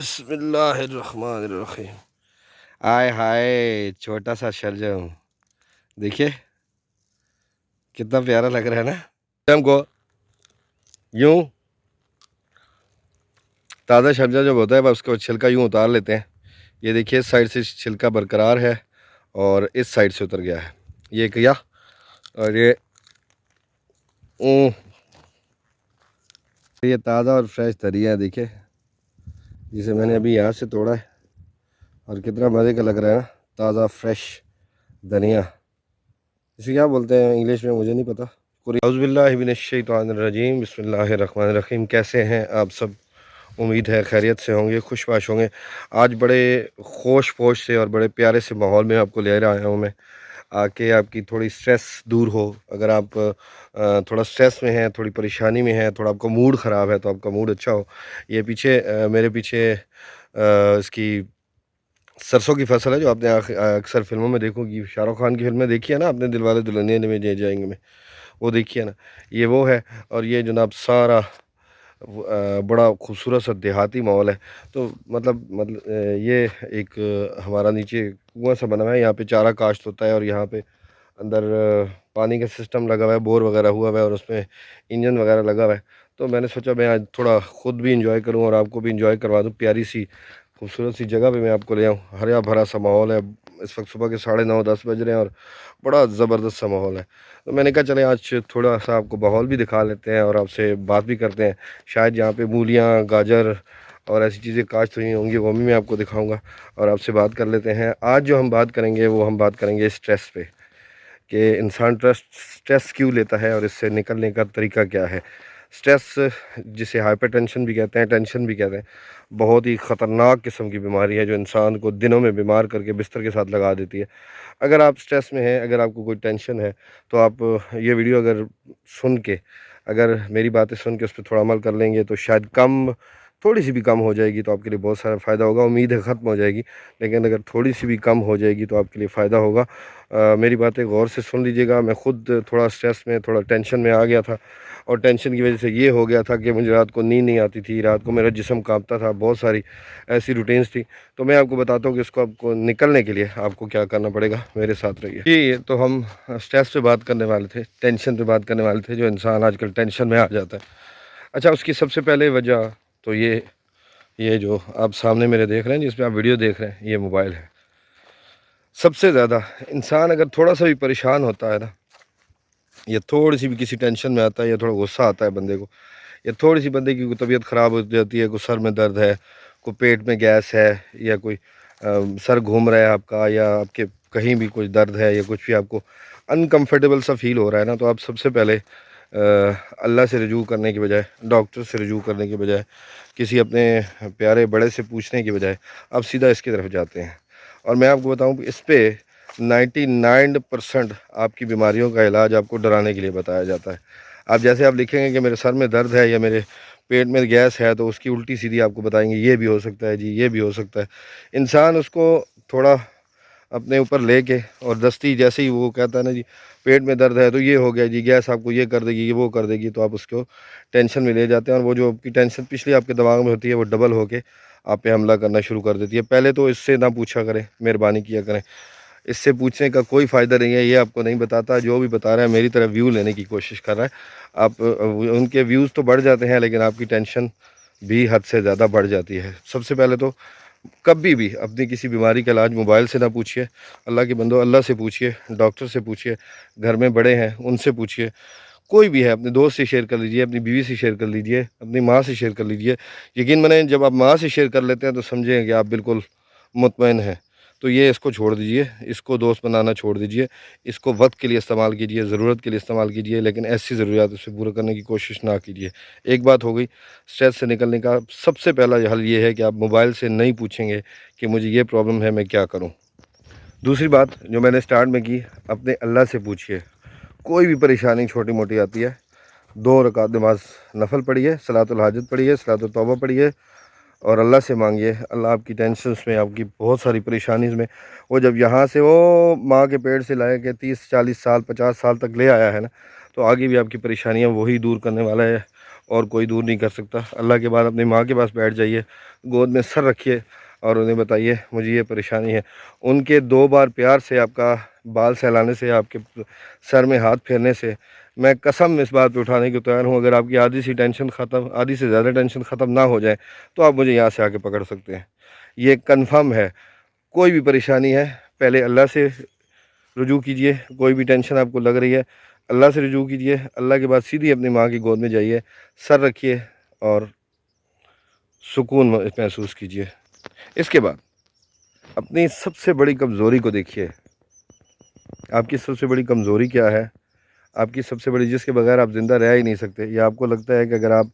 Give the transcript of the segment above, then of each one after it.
بسم اللہ الرحمن الرحیم۔ آئے ہائے چھوٹا سا شلجم دیکھیے کتنا پیارا لگ رہا ہے نا۔ شلجم کو یوں تازہ شلجم جب ہوتا ہے بس اس کو چھلکا یوں اتار لیتے ہیں۔ یہ دیکھیے اس سائڈ سے چھلکا برقرار ہے اور اس سائڈ سے اتر گیا ہے، یہ کیا اور یہ تازہ اور فریش دھنیا ہے، دیکھیے جسے میں نے ابھی یہاں سے توڑا ہے اور کتنا مزے کا لگ رہا ہے نا، تازہ فریش دھنیا۔ اسے کیا بولتے ہیں انگلش میں مجھے نہیں پتہ۔ اعوذ باللہ من الشیطان الرجیم، بسم اللہ الرحمن الرحیم۔ کیسے ہیں آپ سب؟ امید ہے خیریت سے ہوں گے، خوش باش ہوں گے۔ آج بڑے خوش پوش سے اور بڑے پیارے سے ماحول میں آپ کو لے آیا ہوں میں، کہ آپ کی تھوڑی سٹریس دور ہو۔ اگر آپ تھوڑا سٹریس میں ہیں، تھوڑی پریشانی میں ہیں، تھوڑا آپ کا موڈ خراب ہے تو آپ کا موڈ اچھا ہو۔ یہ پیچھے میرے پیچھے اس کی سرسوں کی فصل ہے جو آپ نے اکثر فلموں میں دیکھو گی، شاہ رخ خان کی فلمیں دیکھی ہے نا آپ نے، دل والے دلہنیا لے جائیں گے میں، وہ دیکھیے نا، یہ وہ ہے۔ اور یہ جناب سارا بڑا خوبصورت سا دیہاتی ماحول ہے۔ تو مطلب یہ ایک ہمارا نیچے کنواں سا بنا ہوا ہے، یہاں پہ چارہ کاشت ہوتا ہے اور یہاں پہ اندر پانی کا سسٹم لگا ہوا ہے، بور وغیرہ ہوا ہوا ہے اور اس میں انجن وغیرہ لگا ہوا ہے۔ تو میں نے سوچا میں آج تھوڑا خود بھی انجوائے کروں اور آپ کو بھی انجوائے کروا دوں، پیاری سی خوبصورت سی جگہ پہ میں آپ کو لے آؤں۔ ہرا بھرا سا ماحول ہے، اس وقت صبح کے 9:30 بج رہے ہیں اور بڑا زبردست سا ماحول ہے۔ تو میں نے کہا چلیں آج تھوڑا سا آپ کو ماحول بھی دکھا لیتے ہیں اور آپ سے بات بھی کرتے ہیں۔ شاید یہاں پہ مولیاں، گاجر اور ایسی چیزیں کاشت ہوئی ہوں گی، وہ بھی میں آپ کو دکھاؤں گا اور آپ سے بات کر لیتے ہیں۔ آج جو ہم بات کریں گے وہ ہم بات کریں گے اسٹریس پہ، کہ انسان اسٹریس کیوں لیتا ہے اور اس سے نکلنے کا طریقہ کیا ہے۔ اسٹریس جسے ہائپر ٹینشن بھی کہتے ہیں، ٹینشن بھی کہتے ہیں، بہت ہی خطرناک قسم کی بیماری ہے جو انسان کو دنوں میں بیمار کر کے بستر کے ساتھ لگا دیتی ہے۔ اگر آپ اسٹریس میں ہیں، اگر آپ کو کوئی ٹینشن ہے تو آپ یہ ویڈیو اگر سن کے، اگر میری باتیں سن کے اس پہ تھوڑا عمل کر لیں گے تو شاید تھوڑی سی بھی کم ہو جائے گی تو آپ کے لیے بہت سارا فائدہ ہوگا۔ امید ہے ختم ہو جائے گی، لیکن اگر تھوڑی سی بھی کم ہو جائے گی تو آپ کے لیے فائدہ ہوگا۔ میری باتیں غور سے سن لیجیے گا۔ میں خود تھوڑا اسٹریس میں، تھوڑا ٹینشن میں آ گیا تھا اور ٹینشن کی وجہ سے یہ ہو گیا تھا کہ مجھے رات کو نیند نہیں آتی تھی، رات کو میرا جسم کانپتا تھا، بہت ساری ایسی روٹینز تھی۔ تو میں آپ کو بتاتا ہوں کہ اس کو آپ کو نکلنے کے لیے آپ کو کیا کرنا پڑے گا، میرے ساتھ رہیے۔ جی تو ہم اسٹریس پہ بات کرنے والے تھے، ٹینشن پہ بات کرنے والے تھے، جو انسان آج کل ٹینشن میں آ جاتا ہے۔ اچھا، اس کی سب سے پہلے وجہ تو یہ جو آپ سامنے میرے دیکھ رہے ہیں، جس پہ آپ ویڈیو دیکھ رہے ہیں، یہ موبائل ہے۔ سب سے زیادہ انسان اگر تھوڑا سا بھی پریشان ہوتا ہے نا، یا تھوڑی سی بھی کسی ٹینشن میں آتا ہے، یا تھوڑا غصہ آتا ہے بندے کو، یا تھوڑی سی بندے کی کوئی طبیعت خراب ہو جاتی ہے، کوئی سر میں درد ہے، کوئی پیٹ میں گیس ہے، یا کوئی سر گھوم رہا ہے آپ کا، یا آپ کے کہیں بھی کچھ درد ہے، یا کچھ بھی آپ کو انکمفرٹیبل سا فیل ہو رہا ہے نا، تو آپ سب سے پہلے اللہ سے رجوع کرنے کی بجائے، ڈاکٹر سے رجوع کرنے کی بجائے، کسی اپنے پیارے بڑے سے پوچھنے کی بجائے آپ سیدھا اس کی طرف جاتے ہیں۔ اور میں آپ کو بتاؤں کہ اس پہ 99% آپ کی بیماریوں کا علاج آپ کو ڈرانے کے لیے بتایا جاتا ہے۔ آپ جیسے آپ لکھیں گے کہ میرے سر میں درد ہے یا میرے پیٹ میں گیس ہے، تو اس کی الٹی سیدھی آپ کو بتائیں گے یہ بھی ہو سکتا ہے جی، یہ بھی ہو سکتا ہے۔ انسان اس کو تھوڑا اپنے اوپر لے کے اور دستی جیسے ہی وہ کہتا ہے نا جی پیٹ میں درد ہے تو یہ ہو گیا جی، گیس آپ کو یہ کر دے گی، یہ وہ کر دے گی، تو آپ اس کو ٹینشن میں لے جاتے ہیں، اور وہ جو آپ کی ٹینشن پچھلی آپ کے دماغ میں ہوتی ہے وہ ڈبل ہو کے آپ پہ حملہ کرنا شروع کر دیتی ہے۔ پہلے تو اس سے نہ پوچھا کریں، مہربانی کیا کریں، اس سے پوچھنے کا کوئی فائدہ نہیں ہے، یہ آپ کو نہیں بتاتا۔ جو بھی بتا رہا ہے میری طرح ویو لینے کی کوشش کر رہا ہے، آپ ان کے ویوز تو بڑھ جاتے ہیں لیکن آپ کی ٹینشن بھی حد سے زیادہ بڑھ جاتی ہے۔ سب سے پہلے تو کبھی بھی اپنی کسی بیماری کا علاج موبائل سے نہ پوچھیے، اللہ کے بندو اللہ سے پوچھیے، ڈاکٹر سے پوچھیے، گھر میں بڑے ہیں ان سے پوچھیے، کوئی بھی ہے اپنے دوست سے شیئر کر لیجئے، اپنی بیوی سے شیئر کر لیجئے، اپنی ماں سے شیئر کر لیجئے۔ یقین مانیں جب آپ ماں سے شیئر کر لیتے ہیں تو سمجھیں کہ آپ بالکل مطمئن ہیں۔ تو یہ اس کو چھوڑ دیجئے، اس کو دوست بنانا چھوڑ دیجئے، اس کو وقت کے لیے استعمال کیجئے، ضرورت کے لیے استعمال کیجئے، لیکن ایسی ضروریات اسے پورا کرنے کی کوشش نہ کیجئے۔ ایک بات ہو گئی، اسٹریس سے نکلنے کا سب سے پہلا حل یہ ہے کہ آپ موبائل سے نہیں پوچھیں گے کہ مجھے یہ پرابلم ہے، میں کیا کروں۔ دوسری بات جو میں نے سٹارٹ میں کی، اپنے اللہ سے پوچھئے۔ کوئی بھی پریشانی چھوٹی موٹی آتی ہے، 2 رکعت نماز نفل پڑھیے، صلاۃ الحاجت پڑھیے، صلاۃ التوبہ پڑھیے اور اللہ سے مانگیے۔ اللہ آپ کی ٹینشنز میں، آپ کی بہت ساری پریشانیز میں، وہ جب یہاں سے وہ ماں کے پیٹ سے لائے کہ 30 40 سال 50 سال تک لے آیا ہے نا، تو آگے بھی آپ کی پریشانیاں وہی دور کرنے والا ہے، اور کوئی دور نہیں کر سکتا۔ اللہ کے بعد اپنی ماں کے پاس بیٹھ جائیے، گود میں سر رکھیے اور انہیں بتائیے مجھے یہ پریشانی ہے۔ ان کے 2 بار پیار سے آپ کا بال سہلانے سے، آپ کے سر میں ہاتھ پھیرنے سے میں قسم اس بات پہ اٹھانے کو تیار ہوں، اگر آپ کی آدھی سی ٹینشن ختم، آدھی سے زیادہ ٹینشن ختم نہ ہو جائے تو آپ مجھے یہاں سے آ کے پکڑ سکتے ہیں۔ یہ کنفرم ہے۔ کوئی بھی پریشانی ہے پہلے اللہ سے رجوع کیجئے، کوئی بھی ٹینشن آپ کو لگ رہی ہے اللہ سے رجوع کیجئے، اللہ کے بعد سیدھی اپنی ماں کی گود میں جائیے، سر رکھیے اور سکون محسوس کیجئے۔ اس کے بعد اپنی سب سے بڑی کمزوری کو دیکھیے۔ آپ کی سب سے بڑی کمزوری کیا ہے؟ آپ کی سب سے بڑی، جس کے بغیر آپ زندہ رہ ہی نہیں سکتے، یا آپ کو لگتا ہے کہ اگر آپ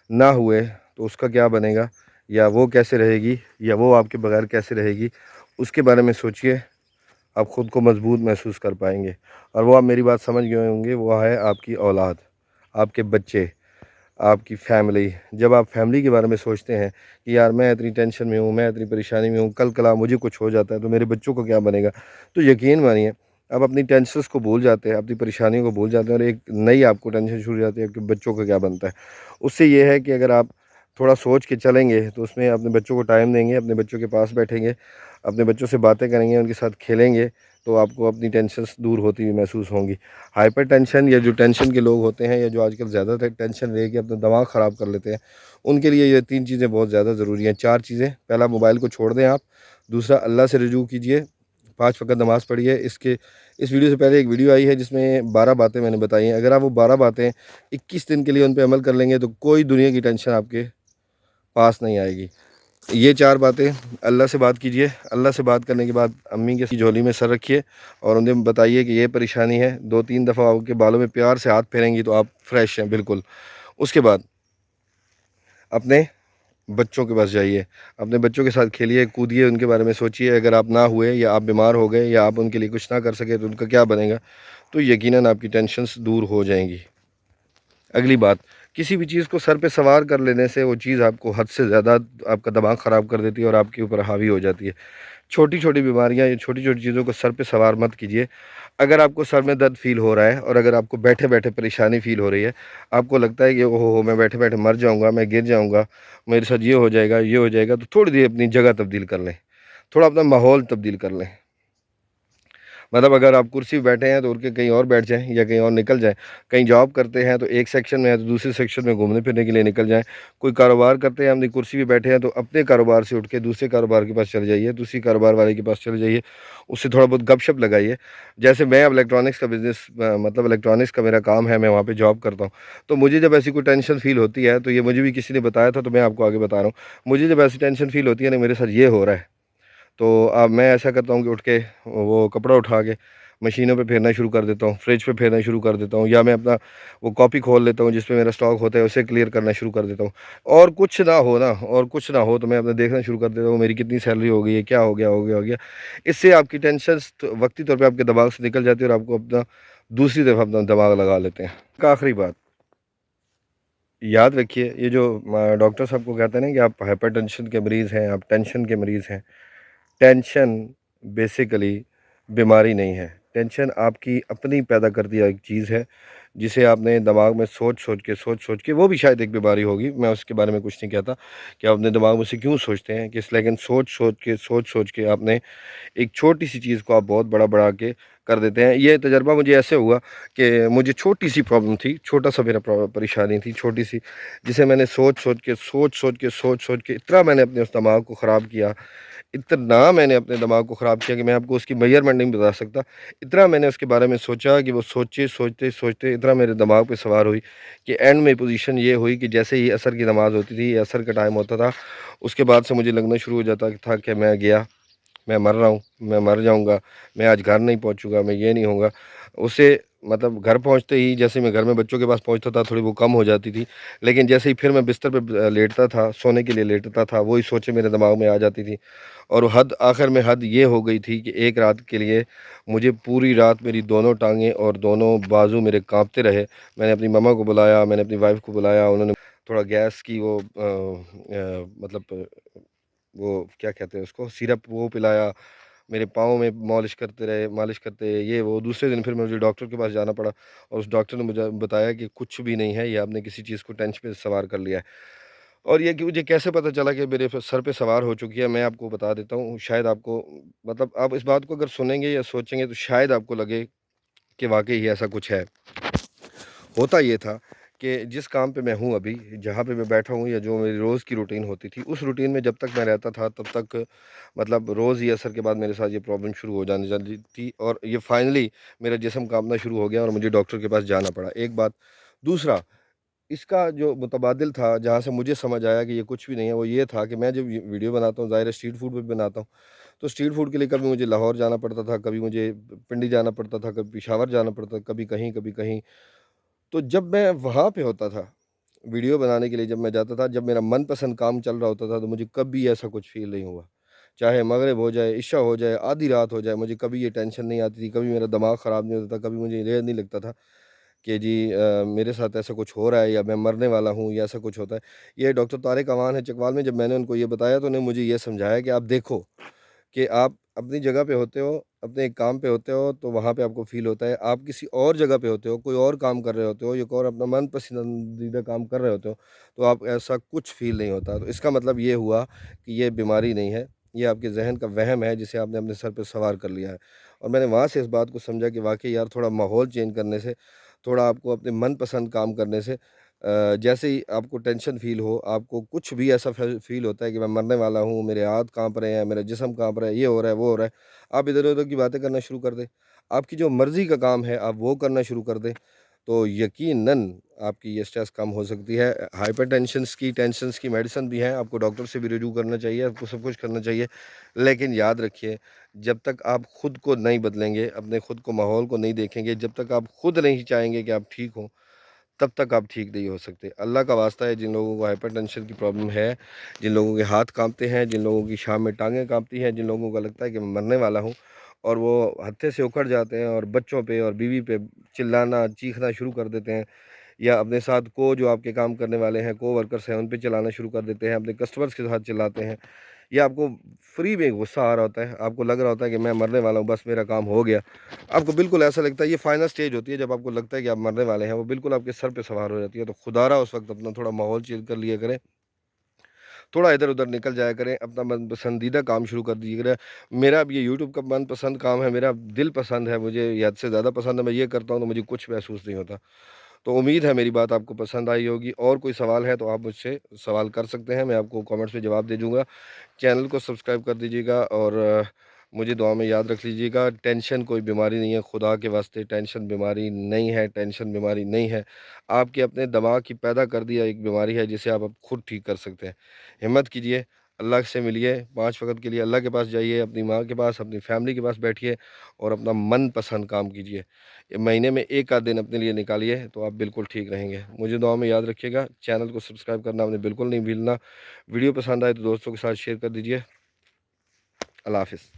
نہ ہوئے تو اس کا کیا بنے گا، یا وہ کیسے رہے گی، یا وہ آپ کے بغیر کیسے رہے گی، اس کے بارے میں سوچئے۔ آپ خود کو مضبوط محسوس کر پائیں گے، اور وہ آپ میری بات سمجھ گئے ہوں گے، وہ ہے آپ کی اولاد، آپ کے بچے، آپ کی فیملی۔ جب آپ فیملی کے بارے میں سوچتے ہیں کہ یار میں اتنی ٹینشن میں ہوں، میں اتنی پریشانی میں ہوں، کل کلا مجھے کچھ ہو جاتا ہے تو میرے بچوں کو کیا بنے گا، تو یقین مانیے آپ اپنی ٹینشنز کو بھول جاتے ہیں، اپنی پریشانیوں کو بھول جاتے ہیں، اور ایک نئی آپ کو ٹینشن شروع ہو جاتی ہے کہ بچوں کا کیا بنتا ہے۔ اس سے یہ ہے کہ اگر آپ تھوڑا سوچ کے چلیں گے تو اس میں اپنے بچوں کو ٹائم دیں گے، اپنے بچوں کے پاس بیٹھیں گے، اپنے بچوں سے باتیں کریں گے، ان کے ساتھ کھیلیں گے، تو آپ کو اپنی ٹینشنز دور ہوتی ہوئی محسوس ہوں گی۔ ہائپر ٹینشن، یا جو ٹینشن کے لوگ ہوتے ہیں، یا جو آج کل زیادہ تر ٹینشن لے کے اپنا دماغ خراب کر لیتے ہیں، ان کے لیے یہ 3 چیزیں بہت زیادہ ضروری ہیں۔ 4 چیزیں: پہلا، موبائل کو چھوڑ دیں آپ۔ دوسرا، اللہ سے رجوع کیجئے، 5 وقت نماز پڑھیے۔ اس ویڈیو سے پہلے ایک ویڈیو آئی ہے جس میں 12 باتیں میں نے بتائی ہیں، اگر آپ وہ 12 باتیں 21 دن کے لیے ان پہ عمل کر لیں گے تو کوئی دنیا کی ٹینشن آپ کے پاس نہیں آئے گی۔ یہ 4 باتیں: اللہ سے بات کیجئے، اللہ سے بات کرنے کے بعد امی کے جھولی میں سر رکھیے اور انہیں بتائیے کہ یہ پریشانی ہے، 2-3 دفعہ آپ کے بالوں میں پیار سے ہاتھ پھیریں گی تو آپ فریش ہیں بالکل۔ اس کے بعد اپنے بچوں کے پاس جائیے، اپنے بچوں کے ساتھ کھیلیے، کودیے، ان کے بارے میں سوچیے، اگر آپ نہ ہوئے یا آپ بیمار ہو گئے یا آپ ان کے لیے کچھ نہ کر سکے تو ان کا کیا بنے گا، تو یقیناً آپ کی ٹینشنز دور ہو جائیں گی۔ اگلی بات، کسی بھی چیز کو سر پہ سوار کر لینے سے وہ چیز آپ کو حد سے زیادہ آپ کا دماغ خراب کر دیتی ہے اور آپ کے اوپر حاوی ہو جاتی ہے۔ چھوٹی چھوٹی بیماریاں یا چھوٹی چھوٹی چیزوں کو سر پہ سوار مت کیجیے۔ اگر آپ کو سر میں درد فیل ہو رہا ہے اور اگر آپ کو بیٹھے بیٹھے پریشانی فیل ہو رہی ہے، آپ کو لگتا ہے کہ اوہ میں بیٹھے بیٹھے مر جاؤں گا، میں گر جاؤں گا، میرے ساتھ یہ ہو جائے گا، یہ ہو جائے گا، تو تھوڑی دیر اپنی جگہ تبدیل کر لیں، تھوڑا اپنا ماحول تبدیل کر لیں۔ مطلب اگر آپ کرسی پہ بیٹھے ہیں تو اٹھ کے کہیں اور بیٹھ جائیں یا کہیں اور نکل جائیں۔ کہیں جاب کرتے ہیں تو ایک سیکشن میں ہے تو دوسرے سیکشن میں گھومنے پھرنے کے لیے نکل جائیں۔ کوئی کاروبار کرتے ہیں، اپنی کرسی پہ بیٹھے ہیں تو اپنے کاروبار سے اٹھ کے دوسرے کاروبار کے پاس چلے جائیے، دوسری کاروبار والے کے پاس چلے جائیے، اس سے تھوڑا بہت گپ شپ لگائیے۔ جیسے میں اب الیکٹرانکس کا بزنس، مطلب الیکٹرانکس کا میرا کام ہے، میں وہاں پہ جاب کرتا ہوں، تو مجھے جب ایسی کوئی ٹینشن فیل ہوتی ہے تو یہ مجھے بھی کسی نے بتایا تھا، تو میں آپ کو آگے بتا رہا ہوں۔ مجھے جب ایسی ٹینشن فیل ہوتی ہے نا، میرے ساتھ یہ ہو رہا ہے، تو اب میں ایسا کرتا ہوں کہ اٹھ کے وہ کپڑا اٹھا کے مشینوں پہ پھیرنا شروع کر دیتا ہوں، فریج پہ پھیرنا شروع کر دیتا ہوں، یا میں اپنا وہ کاپی کھول لیتا ہوں جس پہ میرا سٹاک ہوتا ہے، اسے کلیئر کرنا شروع کر دیتا ہوں۔ اور کچھ نہ ہو نا، اور کچھ نہ ہو تو میں اپنا دیکھنا شروع کر دیتا ہوں میری کتنی سیلری ہو گئی ہے، کیا ہو گیا ہو گیا ہو گیا۔ اس سے آپ کی ٹینشنز وقتی طور پہ آپ کے دماغ سے نکل جاتی ہے اور آپ کو اپنا دوسری طرف اپنا دماغ لگا لیتے ہیں۔ آخری بات یاد رکھیے، یہ جو ڈاکٹر صاحب کو کہتے ہیں نا کہ آپ ہائپر ٹینشن کے مریض ہیں، آپ ٹینشن کے مریض ہیں، ٹینشن بیسیکلی بیماری نہیں ہے۔ ٹینشن آپ کی اپنی پیدا کر دیا ایک چیز ہے جسے آپ نے دماغ میں سوچ سوچ کے وہ بھی شاید ایک بیماری ہوگی، میں اس کے بارے میں کچھ نہیں کہتا کہ آپ اپنے دماغ میں سے کیوں سوچتے ہیں، لیکن سوچ کے آپ نے ایک چھوٹی سی چیز کو آپ بہت بڑا بڑھا کے کر دیتے ہیں۔ یہ تجربہ مجھے ایسے ہوا کہ مجھے چھوٹی سی پرابلم تھی، چھوٹا سا میرا پریشانی تھی چھوٹی سی، جسے میں نے سوچ کے اتنا میں نے اپنے اس دماغ کو خراب کیا، اتنا میں نے اپنے دماغ کو خراب کیا کہ میں آپ کو اس کی میجرمنٹ نہیں بتا سکتا۔ اتنا میں نے اس کے بارے میں سوچا کہ وہ سوچتے اتنا میرے دماغ پہ سوار ہوئی کہ اینڈ میں پوزیشن یہ ہوئی کہ جیسے ہی عصر کی نماز ہوتی تھی، عصر کا ٹائم ہوتا تھا، اس کے بعد سے مجھے لگنا شروع ہو جاتا تھا کہ میں گیا، میں مر رہا ہوں، میں مر جاؤں گا، میں آج گھر نہیں پہنچوں گا، میں یہ نہیں ہوں گا۔ اسے مطلب گھر پہنچتے ہی جیسے میں گھر میں بچوں کے پاس پہنچتا تھا تھوڑی وہ کم ہو جاتی تھی، لیکن جیسے ہی پھر میں بستر پہ لیٹتا تھا، سونے کے لیے لیٹتا تھا، وہی سوچیں میرے دماغ میں آ جاتی تھی، اور آخر میں حد یہ ہو گئی تھی کہ ایک رات کے لیے مجھے پوری رات میری دونوں ٹانگیں اور دونوں بازو میرے کانپتے رہے۔ میں نے اپنی ماما کو بلایا، میں نے اپنی وائف کو بلایا، انہوں نے تھوڑا گیس کی وہ مطلب وہ کیا کہتے ہیں اس کو، سیرپ وہ پلایا، میرے پاؤں میں مالش کرتے یہ وہ. دوسرے دن پھر مجھے ڈاکٹر کے پاس جانا پڑا اور اس ڈاکٹر نے مجھے بتایا کہ کچھ بھی نہیں ہے, یہ آپ نے کسی چیز کو ٹینشن پہ سوار کر لیا ہے. اور یہ کہ مجھے کیسے پتہ چلا کہ میرے سر پہ سوار ہو چکی ہے, میں آپ کو بتا دیتا ہوں. شاید آپ کو مطلب آپ اس بات کو اگر سنیں گے یا سوچیں گے تو شاید آپ کو لگے کہ واقعی ایسا کچھ ہے. ہوتا یہ تھا کہ جس کام پہ میں ہوں ابھی, جہاں پہ میں بیٹھا ہوں, یا جو میری روز کی روٹین ہوتی تھی, اس روٹین میں جب تک میں رہتا تھا تب تک مطلب روز ہی اثر کے بعد میرے ساتھ یہ پرابلم شروع ہو جانے جاتی تھی, اور یہ فائنلی میرا جسم کانپنا شروع ہو گیا اور مجھے ڈاکٹر کے پاس جانا پڑا. ایک بات. دوسرا, اس کا جو متبادل تھا جہاں سے مجھے سمجھ آیا کہ یہ کچھ بھی نہیں ہے, وہ یہ تھا کہ میں جب ویڈیو بناتا ہوں, ظاہر ہے اسٹریٹ فوڈ پہ بناتا ہوں, تو اسٹریٹ فوڈ کے لیے کبھی مجھے لاہور جانا پڑتا تھا, کبھی مجھے پنڈی جانا پڑتا تھا, کبھی پشاور جانا پڑتا تھا, کبھی کہیں. تو جب میں وہاں پہ ہوتا تھا ویڈیو بنانے کے لیے, جب میں جاتا تھا, جب میرا من پسند کام چل رہا ہوتا تھا, تو مجھے کبھی ایسا کچھ فیل نہیں ہوا. چاہے مغرب ہو جائے, عشاء ہو جائے, آدھی رات ہو جائے, مجھے کبھی یہ ٹینشن نہیں آتی تھی, کبھی میرا دماغ خراب نہیں ہوتا تھا, کبھی مجھے یہ نہیں لگتا تھا کہ جی میرے ساتھ ایسا کچھ ہو رہا ہے یا میں مرنے والا ہوں یا ایسا کچھ ہوتا ہے. یہ ڈاکٹر طارق امان ہے چکوال میں, جب میں نے ان کو یہ بتایا تو انہیں مجھے یہ سمجھایا کہ آپ دیکھو کہ آپ اپنی جگہ پہ ہوتے ہو, اپنے ایک کام پہ ہوتے ہو تو وہاں پہ آپ کو فیل ہوتا ہے, آپ کسی اور جگہ پہ ہوتے ہو, کوئی اور کام کر رہے ہوتے ہو, ایک اور اپنا من پسندیدہ کام کر رہے ہوتے ہو, تو آپ ایسا کچھ فیل نہیں ہوتا. تو اس کا مطلب یہ ہوا کہ یہ بیماری نہیں ہے, یہ آپ کے ذہن کا وہم ہے جسے آپ نے اپنے سر پہ سوار کر لیا ہے. اور میں نے وہاں سے اس بات کو سمجھا کہ واقعی یار تھوڑا ماحول چینج کرنے سے, تھوڑا آپ کو اپنے من پسند کام کرنے سے, جیسے ہی آپ کو ٹینشن فیل ہو, آپ کو کچھ بھی ایسا فیل ہوتا ہے کہ میں مرنے والا ہوں, میرے ہاتھ کانپ رہے ہیں, میرا جسم کانپ رہا ہے, یہ ہو رہا ہے وہ ہو رہا ہے, آپ ادھر ادھر کی باتیں کرنا شروع کر دیں, آپ کی جو مرضی کا کام ہے آپ وہ کرنا شروع کر دیں, تو یقیناً آپ کی یہ اسٹریس کم ہو سکتی ہے. ہائپر ٹینشنس کی میڈیسن بھی ہیں, آپ کو ڈاکٹر سے بھی رجوع کرنا چاہیے, آپ کو سب کچھ کرنا چاہیے, لیکن یاد رکھیے جب تک آپ خود کو نہیں بدلیں گے, اپنے خود کو ماحول کو نہیں دیکھیں گے, جب تک آپ خود نہیں چاہیں گے کہ آپ ٹھیک ہوں, تب تک آپ ٹھیک نہیں ہو سکتے. اللہ کا واسطہ ہے, جن لوگوں کو ہائپر ٹینشن کی پرابلم ہے, جن لوگوں کے ہاتھ کانپتے ہیں, جن لوگوں کی شام میں ٹانگیں کانپتی ہیں, جن لوگوں کو لگتا ہے کہ میں مرنے والا ہوں, اور وہ ہتھے سے اکھڑ جاتے ہیں اور بچوں پہ اور بیوی پہ چلانا چیخنا شروع کر دیتے ہیں, یا اپنے ساتھ جو آپ کے کام کرنے والے ہیں, ورکرس ہیں, ان پہ چلانا شروع کر دیتے ہیں, اپنے کسٹمرز کے ساتھ چلاتے ہیں, یا آپ کو فری میں غصہ آ رہا ہوتا ہے, آپ کو لگ رہا ہوتا ہے کہ میں مرنے والا ہوں, بس میرا کام ہو گیا, آپ کو بالکل ایسا لگتا ہے. یہ فائنل سٹیج ہوتی ہے جب آپ کو لگتا ہے کہ آپ مرنے والے ہیں, وہ بالکل آپ کے سر پہ سوار ہو جاتی ہے. تو خدا را اس وقت اپنا تھوڑا ماحول چینج کر لیا کریں, تھوڑا ادھر ادھر نکل جایا کریں, اپنا من پسندیدہ کام شروع کر دیجیے کریں. میرا اب یہ یوٹیوب کا من پسند کام ہے, میرا دل پسند ہے, مجھے حد سے زیادہ پسند ہے, میں یہ کرتا ہوں تو مجھے کچھ محسوس نہیں ہوتا. تو امید ہے میری بات آپ کو پسند آئی ہوگی. اور کوئی سوال ہے تو آپ مجھ سے سوال کر سکتے ہیں, میں آپ کو کامنٹس میں جواب دے دوں گا. چینل کو سبسکرائب کر دیجیے گا, اور مجھے دعا میں یاد رکھ لیجیے گا. ٹینشن کوئی بیماری نہیں ہے, خدا کے واسطے ٹینشن بیماری نہیں ہے, ٹینشن بیماری نہیں ہے. آپ کے اپنے دماغ کی پیدا کر دیا ایک بیماری ہے جسے آپ اب خود ٹھیک کر سکتے ہیں. ہمت کیجیے, اللہ سے ملیے, 5 وقت کے لیے اللہ کے پاس جائیے, اپنی ماں کے پاس, اپنی فیملی کے پاس بیٹھیے, اور اپنا من پسند کام کیجیے. مہینے میں ایک آدھ دن اپنے لیے نکالیے تو آپ بالکل ٹھیک رہیں گے. مجھے دعا میں یاد رکھیے گا. چینل کو سبسکرائب کرنا آپ نے بالکل نہیں بھولنا. ویڈیو پسند آئے تو دوستوں کے ساتھ شیئر کر دیجیے. اللہ حافظ.